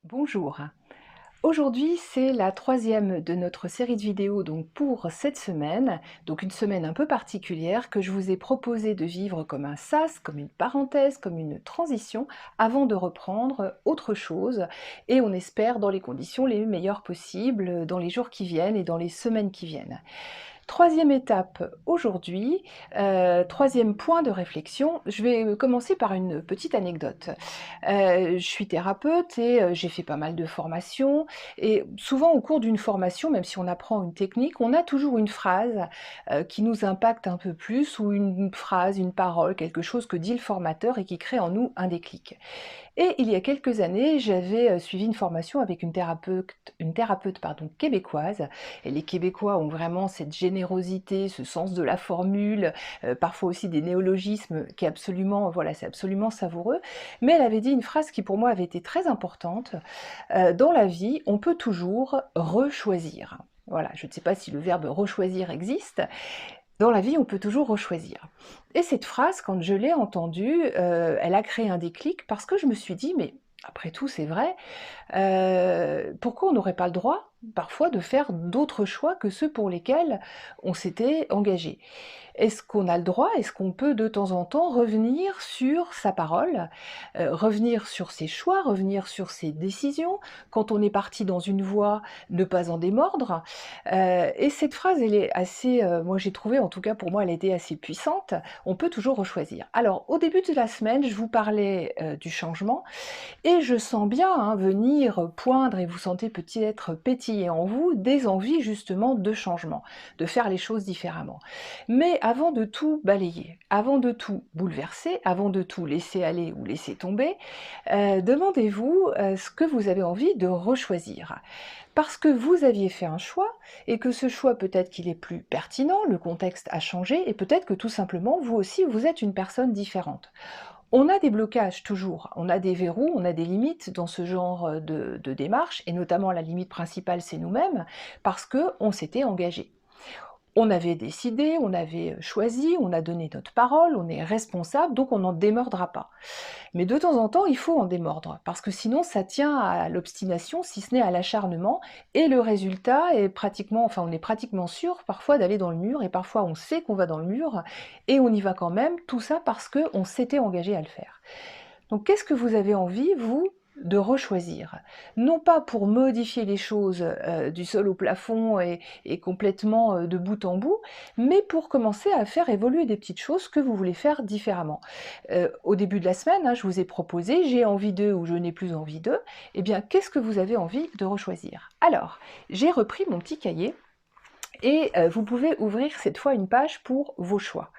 Bonjour. Aujourd'hui, c'est la troisième de notre série de vidéos donc pour cette semaine, donc une semaine un peu particulière que je vous ai proposé de vivre comme un sas, comme une parenthèse, comme une transition, avant de reprendre autre chose, et on espère dans les conditions les meilleures possibles, dans les jours qui viennent et dans les semaines qui viennent. Troisième étape aujourd'hui, troisième point de réflexion, je vais commencer par une petite anecdote. Je suis thérapeute et j'ai fait pas mal de formations et souvent au cours d'une formation, même si on apprend une technique, on a toujours une phrase, qui nous impacte un peu plus ou une phrase, une parole, quelque chose que dit le formateur et qui crée en nous un déclic. Et il y a quelques années, j'avais, suivi une formation avec une thérapeute, pardon, québécoise, et les Québécois ont vraiment cette générosité, ce sens de la formule, parfois aussi des néologismes qui est absolument voilà, c'est absolument savoureux. Mais elle avait dit une phrase qui pour moi avait été très importante: «Dans la vie, on peut toujours rechoisir». Voilà, je ne sais pas si le verbe rechoisir existe. Dans la vie, on peut toujours rechoisir. Et cette phrase, quand je l'ai entendue, elle a créé un déclic parce que je me suis dit: «Mais après tout, c'est vrai, pourquoi on n'aurait pas le droit, parfois, de faire d'autres choix que ceux pour lesquels on s'était engagé?» Est-ce qu'on a le droit, est-ce qu'on peut de temps en temps revenir sur sa parole, revenir sur ses choix, revenir sur ses décisions? Quand on est parti dans une voie, ne pas en démordre? Et cette phrase, elle est assez, moi j'ai trouvé, en tout cas pour moi, elle était assez puissante. On peut toujours rechoisir. Alors, au début de la semaine, je vous parlais, du changement et je sens bien, hein, venir poindre et vous sentez peut-être pétiller en vous des envies justement de changement, de faire les choses différemment. Mais avant de tout balayer, avant de tout bouleverser, avant de tout laisser aller ou laisser tomber, demandez-vous, ce que vous avez envie de rechoisir. Parce que vous aviez fait un choix et que ce choix peut-être qu'il est plus pertinent, le contexte a changé et peut-être que tout simplement vous aussi vous êtes une personne différente. On a des blocages toujours, on a des verrous, on a des limites dans ce genre, de démarche et notamment la limite principale, c'est nous-mêmes, parce qu'on s'était engagé. On avait décidé, on avait, choisi, on a donné notre parole, on est responsable, donc on n'en démordra pas. Mais de temps en temps, il faut en démordre, parce que sinon ça tient à l'obstination, si ce n'est à l'acharnement, et le résultat est pratiquement, enfin on est pratiquement sûr parfois d'aller dans le mur, et parfois on sait qu'on va dans le mur, et on y va quand même, tout ça parce qu'on s'était engagé à le faire. Donc qu'est-ce que vous avez envie, vous, de rechoisir? Non pas pour modifier les choses, du sol au plafond et complètement, de bout en bout, mais pour commencer à faire évoluer des petites choses que vous voulez faire différemment. Au début de la semaine, hein, je vous ai proposé: «J'ai envie de» ou «Je n'ai plus envie de». Eh bien, qu'est-ce que vous avez envie de rechoisir? Alors, j'ai repris mon petit cahier et vous pouvez ouvrir cette fois une page pour vos choix.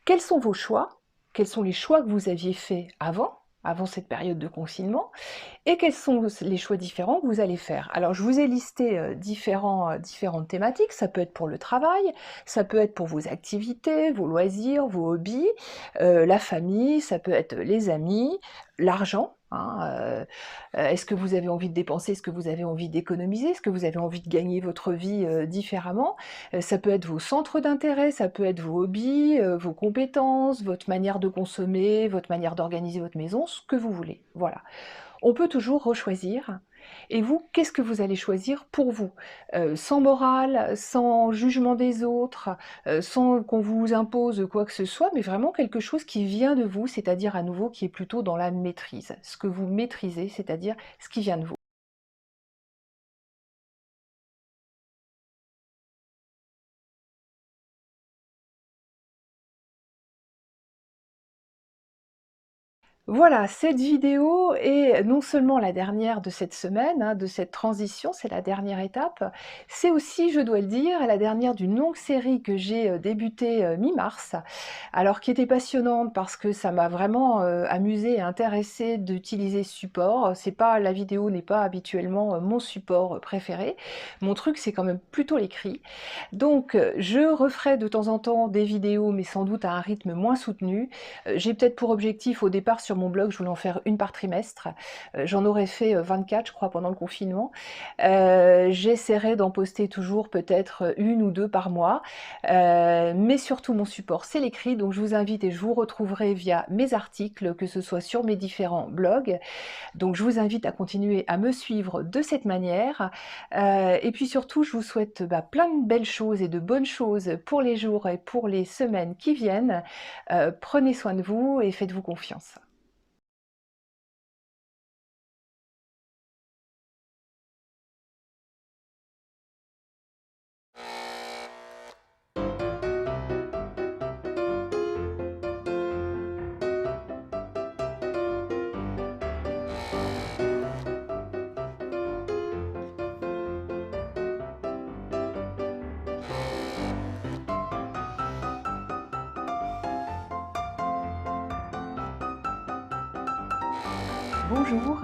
Quels sont vos choix? Quels sont les choix que vous aviez faits avant cette période de confinement? Et quels sont les choix différents que vous allez faire? Alors je vous ai listé, différentes thématiques, ça peut être pour le travail, ça peut être pour vos activités, vos loisirs, vos hobbies, la famille, ça peut être les amis, l'argent, hein, est-ce que vous avez envie de dépenser? Est-ce que vous avez envie d'économiser? Est-ce que vous avez envie de gagner votre vie, différemment? Ça peut être vos centres d'intérêt, ça peut être vos hobbies, vos compétences, votre manière de consommer, votre manière d'organiser votre maison, ce que vous voulez, voilà. On peut toujours rechoisir. Et vous, qu'est-ce que vous allez choisir pour vous? Sans morale, sans jugement des autres, sans qu'on vous impose quoi que ce soit, mais vraiment quelque chose qui vient de vous, c'est-à-dire à nouveau qui est plutôt dans la maîtrise. Ce que vous maîtrisez, c'est-à-dire ce qui vient de vous. Voilà, cette vidéo est non seulement la dernière de cette semaine, hein, de cette transition, c'est la dernière étape, c'est aussi, je dois le dire, la dernière d'une longue série que j'ai débutée mi-mars, alors qui était passionnante parce que ça m'a vraiment amusée et intéressée d'utiliser ce support. C'est pas, la vidéo n'est pas habituellement mon support préféré. Mon truc, c'est quand même plutôt l'écrit. Donc, je referai de temps en temps des vidéos, mais sans doute à un rythme moins soutenu. J'ai peut-être pour objectif au départ sur sur mon blog, je voulais en faire une par trimestre. J'en aurais fait 24, je crois, pendant le confinement. J'essaierai d'en poster toujours peut-être une ou deux par mois. Mais surtout, mon support, c'est l'écrit. Donc, je vous invite et je vous retrouverai via mes articles, que ce soit sur mes différents blogs. Donc, je vous invite à continuer à me suivre de cette manière. Et puis surtout, je vous souhaite plein de belles choses et de bonnes choses pour les jours et pour les semaines qui viennent. Prenez soin de vous et faites-vous confiance. Bonjour.